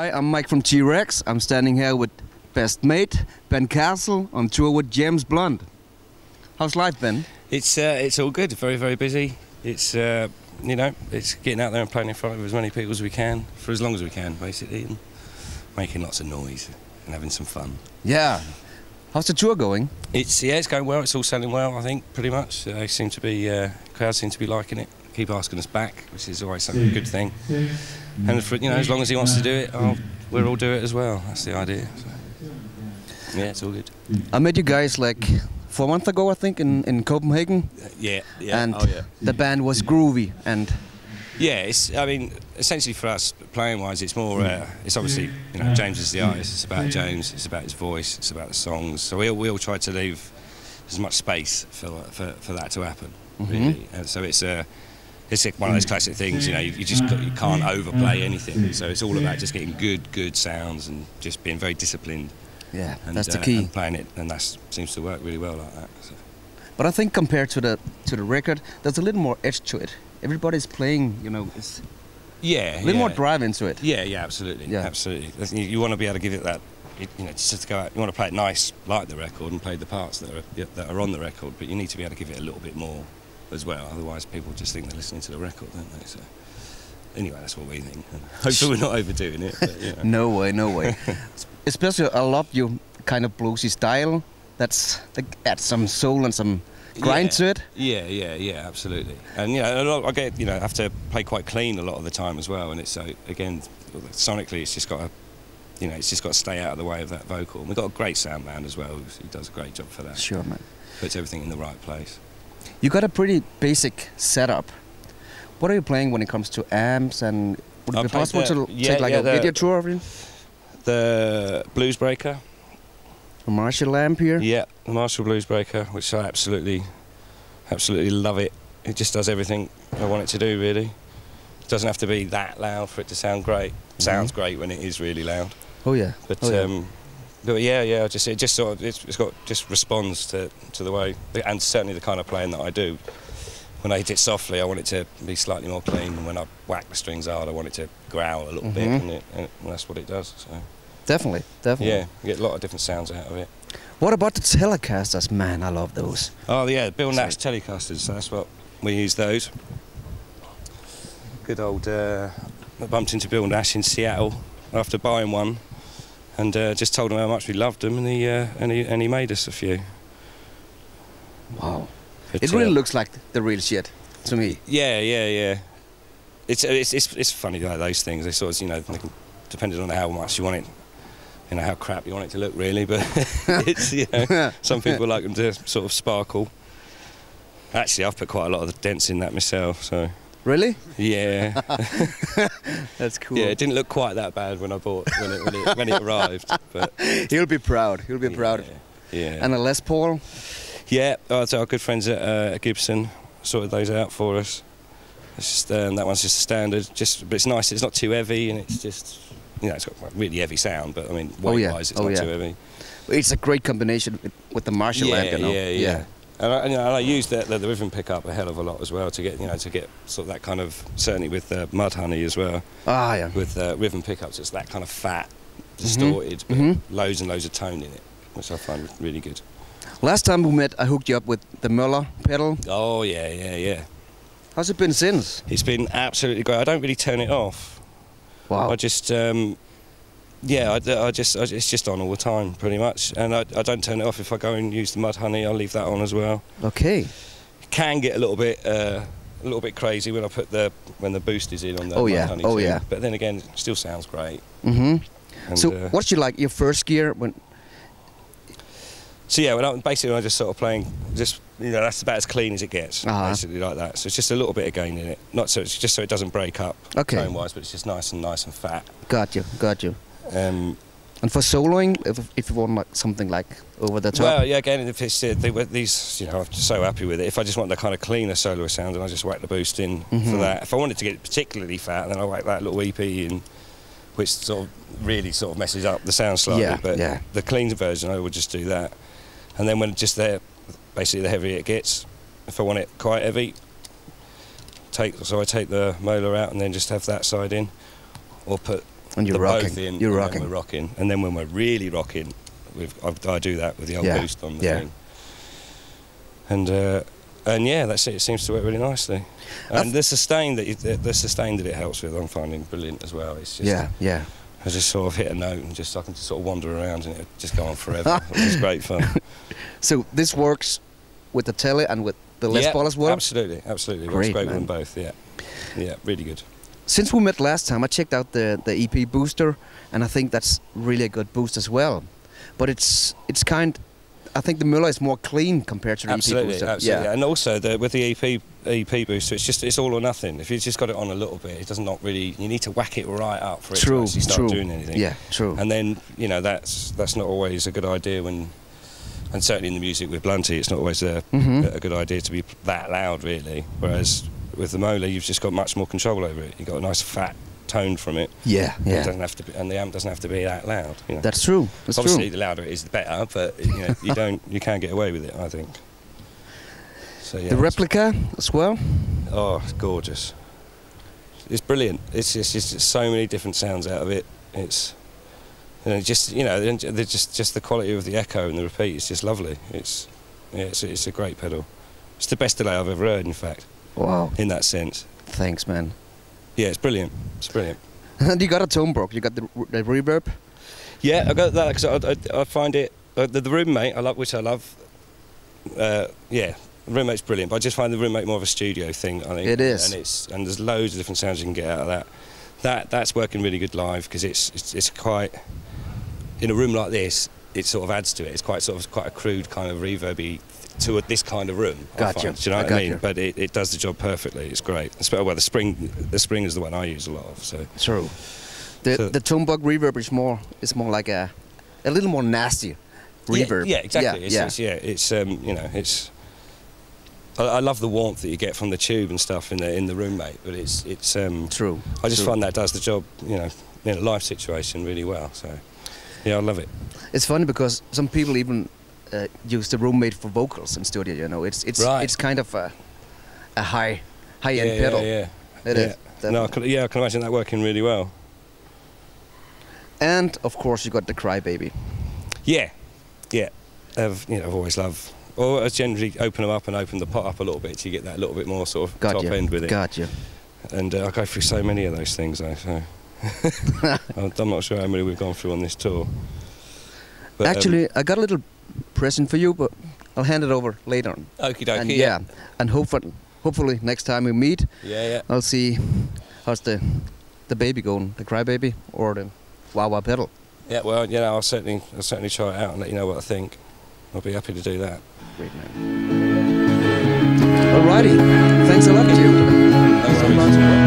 Hi, I'm Mike from T-Rex. I'm standing here with best mate, Ben Castle, on tour with James Blunt. How's life, Ben? It's all good, very, very busy. It's, you know, it's getting out there and playing in front of as many people as we can, for as long as we can, basically, and making lots of noise and having some fun. Yeah. How's the tour going? It's going well. It's all selling well, I think, pretty much. They seem to be, crowds seem to be liking it. Keep asking us back, which is always a good thing. And for, you know, as long as he wants to do it, we'll all do it as well. That's the idea. So, yeah, it's all good. I met you guys like 4 months ago, I think, in Copenhagen. Yeah. And the band was groovy and. Yeah, I mean, essentially for us, playing-wise, it's more, it's obviously, you know, James is the artist, it's about James, it's about his voice, it's about the songs, so we all try to leave as much space for that to happen, really, and so it's like one of those classic things, you know, you can't overplay anything, so it's all about just getting good sounds and just being very disciplined. Yeah, that's the key. And playing it, and that seems to work really well like that. So. But I think compared to the record, there's a little more edge to it. Everybody's playing, you know, it's a little more drive into it. Yeah, absolutely, absolutely. You want to be able to give it that, you know, just to go out. You want to play it nice, like the record, and play the parts that are on the record. But you need to be able to give it a little bit more as well. Otherwise, people just think they're listening to the record, don't they? So, anyway, that's what we think. Hopefully, we're not overdoing it. But, you know. No way. Especially, I love your kind of bluesy style. That's adds some soul and some grind to it. Yeah, absolutely. And you know, I get, you know, have to play quite clean a lot of the time as well. And it's again, sonically, it's just got to, you know, it's just got to stay out of the way of that vocal. And we've got a great sound man as well. He does a great job for that. Sure, man. Puts everything in the right place. You got a pretty basic setup. What are you playing when it comes to amps? And would it be possible to take like a video tour of you? The Blues Breaker. A Marshall amp here? Yeah, the Marshall Blues Breaker, which I absolutely love it. It just does everything I want it to do, really. It doesn't have to be that loud for it to sound great. It sounds great when it is really loud. Oh yeah. But it just sort of just responds to the way, and certainly the kind of playing that I do. When I hit it softly, I want it to be slightly more clean, and when I whack the strings hard, I want it to growl a little bit, and that's what it does. So. Definitely. Yeah, you get a lot of different sounds out of it. What about the Telecasters? Man, I love those. Oh yeah, Bill Nash Telecasters, so that's what we use those. Good old, I bumped into Bill Nash in Seattle after buying one, and just told him how much we loved them, and he made us a few. Wow. But, it really looks like the real shit to me. Yeah. It's funny, like those things, they sort of, you know, depending on how much you want it, you know, how crap you want it to look, really, but it's, you know, some people like them to sort of sparkle. Actually, I've put quite a lot of the dents in that myself, so. Really? Yeah. That's cool. Yeah, it didn't look quite that bad when I bought when it arrived, but he'll be proud. He'll be proud. Yeah. And a Les Paul. Yeah, our good friends at Gibson sorted those out for us. It's just, that one's just a standard. But it's nice. It's not too heavy, and it's just. You know, it's got a really heavy sound, but I mean, weight-wise, it's not too heavy. It's a great combination with the Marshall amp, you know. Yeah. And I use the rhythm pickup a hell of a lot as well to get sort of that kind of, certainly with Mud Honey as well. Ah, yeah. With rhythm pickups, it's that kind of fat, distorted, but loads and loads of tone in it, which I find really good. Last time we met, I hooked you up with the Muller pedal. Oh yeah. How's it been since? It's been absolutely great. I don't really turn it off. Wow. I just, it's just on all the time, pretty much. And I don't turn it off. If I go and use the Mud Honey, I'll leave that on as well. Okay. It can get a little bit crazy when I put when the boost is in on the Mud Honey too. Yeah. But then again, it still sounds great. So what's your first gear when? So yeah, when I'm just sort of playing, just, you know, that's about as clean as it gets, basically like that. So it's just a little bit of gain in it, it's just so it doesn't break up tone-wise, but it's just nice and fat. Got you. And for soloing, if you want like something like over the top. Well, yeah, again, if it's these, you know, I'm just so happy with it. If I just want the kind of cleaner solo sound, then I just whack the boost in for that. If I wanted to get it particularly fat, then I whack that little EP in, which really messes up the sound slightly. But the clean version, I would just do that. And then when it's just there, basically the heavier it gets. If I want it quite heavy, I take the molar out and then just have that side in, or put And you're rocking. Both in, you're and rocking. Then we're rocking, and then when we're really rocking, I do that with the old boost on the thing. And yeah, that's it. It seems to work really nicely. And the sustain that it helps with, I'm finding brilliant as well. It's just I just sort of hit a note and I can just sort of wander around and it just go on forever. It's great fun. So this works with the Tele and with the Les Paul as well? Absolutely, absolutely. It works great with them both, yeah, really good. Since we met last time, I checked out the EP booster, and I think that's really a good boost as well. But I think the Muller is more clean compared to the EP booster. Absolutely, and also with the EP booster, it's all or nothing. If you've just got it on a little bit, it does not really. You need to whack it right up for it to actually start doing anything. Yeah, true. And then that's not always a good idea when, and certainly in the music with Blunty, it's not always a good idea to be that loud really. Whereas with the Molar, you've just got much more control over it. You've got a nice fat tone from it. Yeah. It doesn't have to be, and the amp doesn't have to be that loud. You know. That's true. Obviously, the louder it is, the better. But you can get away with it, I think. So yeah. The Replica as well. Oh, it's gorgeous. It's brilliant. It's just so many different sounds out of it. It's just the quality of the echo and the repeat is just lovely. It's a great pedal. It's the best delay I've ever heard, in fact. Wow. In that sense. Thanks, man. Yeah, it's brilliant. It's brilliant. And you got a ToneBug. You got the reverb. Yeah, I got that because I find it the roommate which I love. Yeah, the roommate's brilliant, but I just find the roommate more of a studio thing. I think it is, and there's loads of different sounds you can get out of that. That's working really good live because it's quite in a room like this. It sort of adds to it. It's quite a crude kind of reverby to this kind of room. Gotcha. Do you know what I mean? But it does the job perfectly. It's great. Well, the spring is the one I use a lot of. So true. The ToneBug Reverb is more like a little more nasty reverb. Yeah, exactly. It's I love the warmth that you get from the tube and stuff in the roommate, but it's true. I just find that does the job, in a live situation really well. So yeah, I love it. It's funny because some people even use the roommate for vocals in studio. It's kind of a high end pedal. Yeah. It is. No, I can imagine that working really well. And of course you got the Crybaby. Yeah. I've always loved. Or I generally open them up and open the pot up a little bit so you get that little bit more sort of top end with it. Gotcha. And I go through so many of those things though. So I'm not sure how many we've gone through on this tour. But, actually, I got a little present for you, but I'll hand it over later on. Okie dokie. And hopefully next time we meet, I'll see how's the baby going, the Crybaby or the Wah-Wah pedal. Yeah, well, I'll certainly try it out and let you know what I think. I'll be happy to do that. Great, man. Alrighty, thanks a lot to you. No worries.